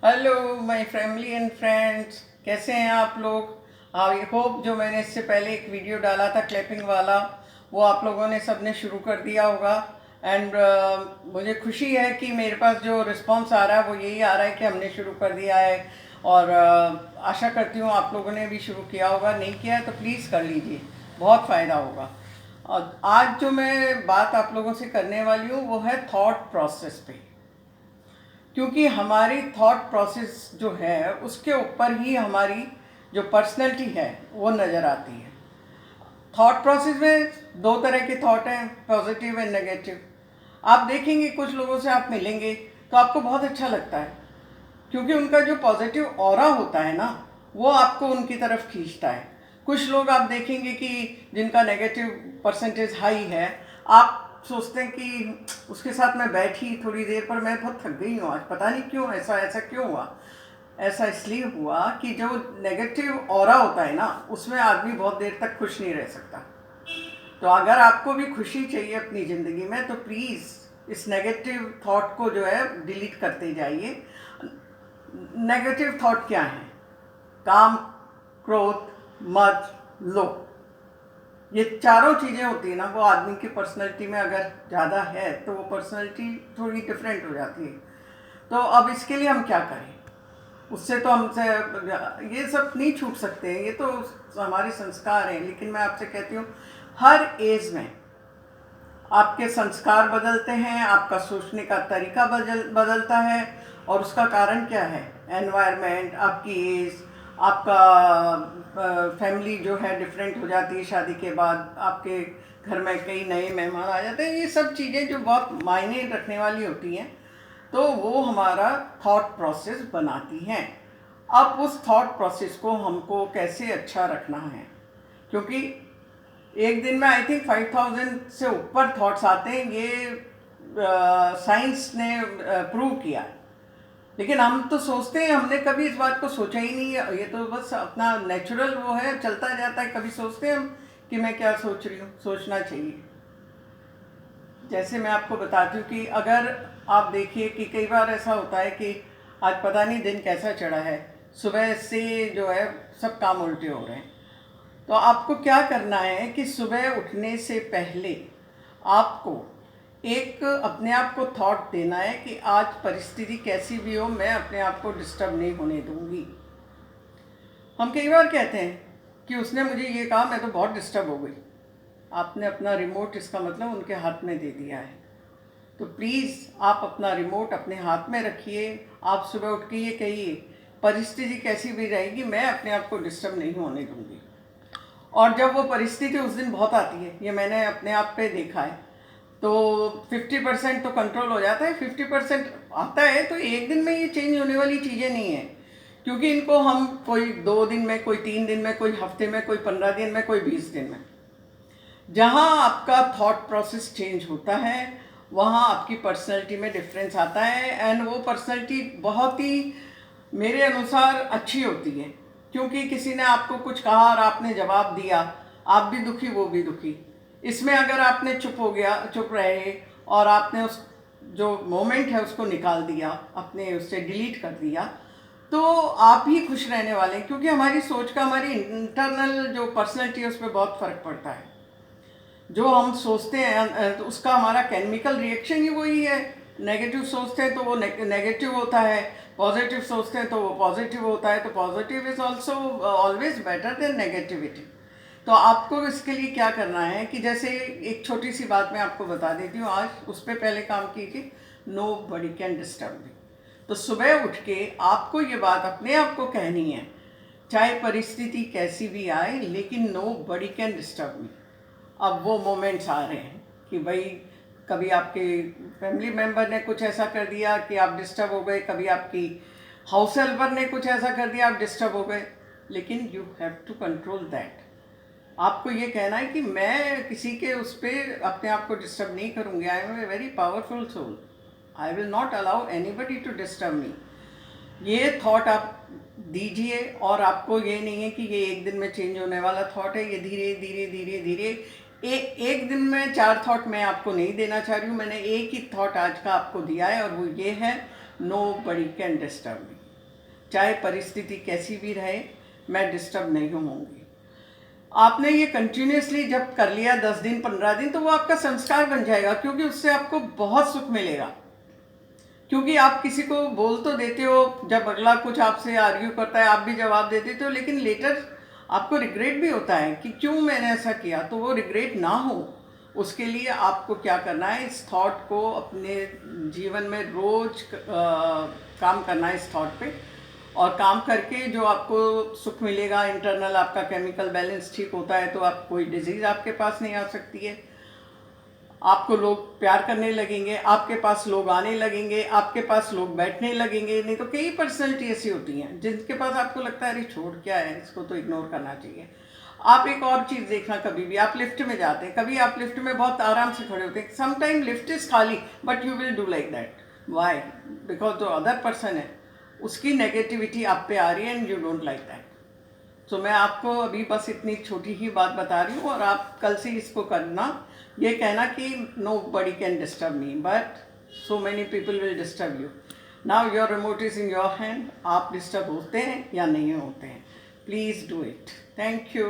Hello my family and friends, कैसे हैं आप लोग। आई होप जो मैंने इससे पहले एक वीडियो डाला था क्लैपिंग वाला, वो आप लोगों ने सबने शुरू कर दिया होगा। एंड मुझे खुशी है कि मेरे पास जो रिस्पांस आ रहा है वो यही आ रहा है कि हमने शुरू कर दिया है। और आशा करती हूँ आप लोगों ने भी शुरू किया होगा, नहीं किया है तो प्लीज़ कर लीजिए, बहुत फ़ायदा होगा। और आज जो मैं बात आप लोगों से करने वाली हूँ वो है थॉट प्रोसेस पे, क्योंकि हमारी थॉट प्रोसेस जो है उसके ऊपर ही हमारी जो पर्सनैलिटी है वो नज़र आती है। थॉट प्रोसेस में दो तरह के थॉट हैं, पॉजिटिव एंड नेगेटिव। आप देखेंगे कुछ लोगों से आप मिलेंगे तो आपको बहुत अच्छा लगता है, क्योंकि उनका जो पॉजिटिव ऑरा होता है ना, वो आपको उनकी तरफ खींचता है। कुछ लोग आप देखेंगे कि जिनका नेगेटिव परसेंटेज हाई है, आप सोचते हैं कि उसके साथ मैं बैठी थोड़ी देर पर मैं बहुत थक गई हूँ आज, पता नहीं क्यों ऐसा ऐसा क्यों हुआ। ऐसा इसलिए हुआ कि जो नेगेटिव ऑरा होता है ना, उसमें आदमी बहुत देर तक खुश नहीं रह सकता। तो अगर आपको भी खुशी चाहिए अपनी ज़िंदगी में तो प्लीज़ इस नेगेटिव थॉट को जो है डिलीट करते जाइए। नेगेटिव थॉट क्या है? काम, क्रोध, मद, लोभ, ये चारों चीज़ें होती है ना, वो आदमी की पर्सनैलिटी में अगर ज़्यादा है तो वो पर्सनैलिटी थोड़ी डिफरेंट हो जाती है। तो अब इसके लिए हम क्या करें? उससे तो हमसे ये सब नहीं छूट सकते हैं, ये तो हमारे संस्कार हैं। लेकिन मैं आपसे कहती हूँ, हर एज में आपके संस्कार बदलते हैं, आपका सोचने का तरीका बदलता है। और उसका कारण क्या है? एनवायरनमेंट, आपकी एज, आपका फैमिली जो है डिफरेंट हो जाती है। शादी के बाद आपके घर में कई नए मेहमान आ जाते हैं, ये सब चीज़ें जो बहुत मायने रखने वाली होती हैं, तो वो हमारा थॉट प्रोसेस बनाती हैं। अब उस थॉट प्रोसेस को हमको कैसे अच्छा रखना है, क्योंकि एक दिन में आई थिंक 5000 से ऊपर थॉट्स आते हैं, ये साइंस ने प्रूव किया है। लेकिन हम तो सोचते हैं, हमने कभी इस बात को सोचा ही नहीं है, ये तो बस अपना नेचुरल वो है, चलता जाता है। कभी सोचते हैं हम कि मैं क्या सोच रही हूँ? सोचना चाहिए। जैसे मैं आपको बताती हूँ कि अगर आप देखिए कि कई बार ऐसा होता है कि आज पता नहीं दिन कैसा चढ़ा है, सुबह से जो है सब काम उल्टे हो रहे हैं। तो आपको क्या करना है कि सुबह उठने से पहले आपको एक अपने आप को थॉट देना है कि आज परिस्थिति कैसी भी हो, मैं अपने आप को डिस्टर्ब नहीं होने दूंगी। हम कई बार कहते हैं कि उसने मुझे ये कहा, मैं तो बहुत डिस्टर्ब हो गई। आपने अपना रिमोट, इसका मतलब उनके हाथ में दे दिया है। तो प्लीज़ आप अपना रिमोट अपने हाथ में रखिए। आप सुबह उठ के ये कहिए, परिस्थिति कैसी भी रहेगी मैं अपने आप को डिस्टर्ब नहीं होने दूंगी। और जब वो परिस्थिति उस दिन बहुत आती है, ये मैंने अपने आप पे देखा है, तो 50% तो कंट्रोल हो जाता है। 50% आता है तो एक दिन में ये चेंज होने वाली चीज़ें नहीं है, क्योंकि इनको हम कोई 2 दिन में, कोई 3 दिन में, कोई हफ्ते में, कोई 15 दिन में, कोई 20 दिन में, जहाँ आपका थॉट प्रोसेस चेंज होता है वहाँ आपकी पर्सनैलिटी में डिफरेंस आता है। एंड वो पर्सनैलिटी बहुत ही मेरे अनुसार अच्छी होती है, क्योंकि किसी ने आपको कुछ कहा और आपने जवाब दिया, आप भी दुखी वो भी दुखी। इसमें अगर आपने चुप रहे और आपने उस जो मोमेंट है उसको निकाल दिया, अपने उससे डिलीट कर दिया, तो आप ही खुश रहने वाले हैं। क्योंकि हमारी सोच का, हमारी इंटरनल जो पर्सनैलिटी है उस पर बहुत फ़र्क पड़ता है। जो हम सोचते हैं तो उसका हमारा केमिकल रिएक्शन ही वही है। नेगेटिव सोचते हैं तो वो नेगेटिव होता है, पॉजिटिव सोचते हैं तो वो पॉजिटिव होता है। तो positive is also always better than negativity. तो आपको इसके लिए क्या करना है कि जैसे एक छोटी सी बात मैं आपको बता देती हूँ, आज उस पर पहले काम कीजिए, nobody can disturb me. तो सुबह उठ के आपको ये बात अपने आप को कहनी है, चाहे परिस्थिति कैसी भी आए, लेकिन nobody can disturb me. अब वो मोमेंट्स आ रहे हैं कि भाई कभी आपके फैमिली मेम्बर ने कुछ ऐसा कर दिया कि आप डिस्टर्ब हो गए, कभी आपकी हाउस हेल्पर ने कुछ ऐसा कर दिया आप डिस्टर्ब हो गए। लेकिन you have to control that. आपको ये कहना है कि मैं किसी के उस पर अपने आप को डिस्टर्ब नहीं करूँगी। I am a very powerful soul, I will not allow anybody to disturb me. ये थॉट आप दीजिए। और आपको ये नहीं है कि ये एक दिन में चेंज होने वाला थॉट है, ये धीरे धीरे धीरे धीरे एक दिन में 4 थॉट मैं आपको नहीं देना चाह रही हूँ। मैंने एक ही थॉट आज का आपको दिया है और वो ये है, nobody can disturb me. चाहे परिस्थिति कैसी भी रहे, मैं डिस्टर्ब नहीं होंगी। आपने ये कंटिन्यूसली जब कर लिया 10 दिन 15 दिन, तो वो आपका संस्कार बन जाएगा, क्योंकि उससे आपको बहुत सुख मिलेगा। क्योंकि आप किसी को बोल तो देते हो, जब अगला कुछ आपसे आर्ग्यू करता है आप भी जवाब दे देते हो, लेकिन लेटर आपको रिग्रेट भी होता है कि क्यों मैंने ऐसा किया। तो वो रिग्रेट ना हो, उसके लिए आपको क्या करना है, इस थॉट को अपने जीवन में रोज काम करना है इस थॉट पे, और काम करके जो आपको सुख मिलेगा, इंटरनल आपका केमिकल बैलेंस ठीक होता है, तो आप कोई डिजीज़ आपके पास नहीं आ सकती है, आपको लोग प्यार करने लगेंगे, आपके पास लोग आने लगेंगे, आपके पास लोग बैठने लगेंगे। नहीं तो कई पर्सनैलिटी ऐसी होती हैं जिनके पास आपको लगता है अरे छोड़ क्या है, इसको तो इग्नोर करना चाहिए। आप एक और चीज़ देखना, कभी भी आप लिफ्ट में जाते हैं, कभी आप लिफ्ट में बहुत आराम से खड़े होते हैं, समटाइम लिफ्ट इज़ खाली but you will do like that, why? Because जो अदर पर्सन है उसकी नेगेटिविटी आप पे आ रही है and you don't like that. तो मैं आपको अभी बस इतनी छोटी ही बात बता रही हूँ, और आप कल से इसको करना, ये कहना कि nobody can disturb me but so many people will disturb you. Now your remote is in your hand, आप डिस्टर्ब होते हैं या नहीं होते हैं, please do it. Thank you.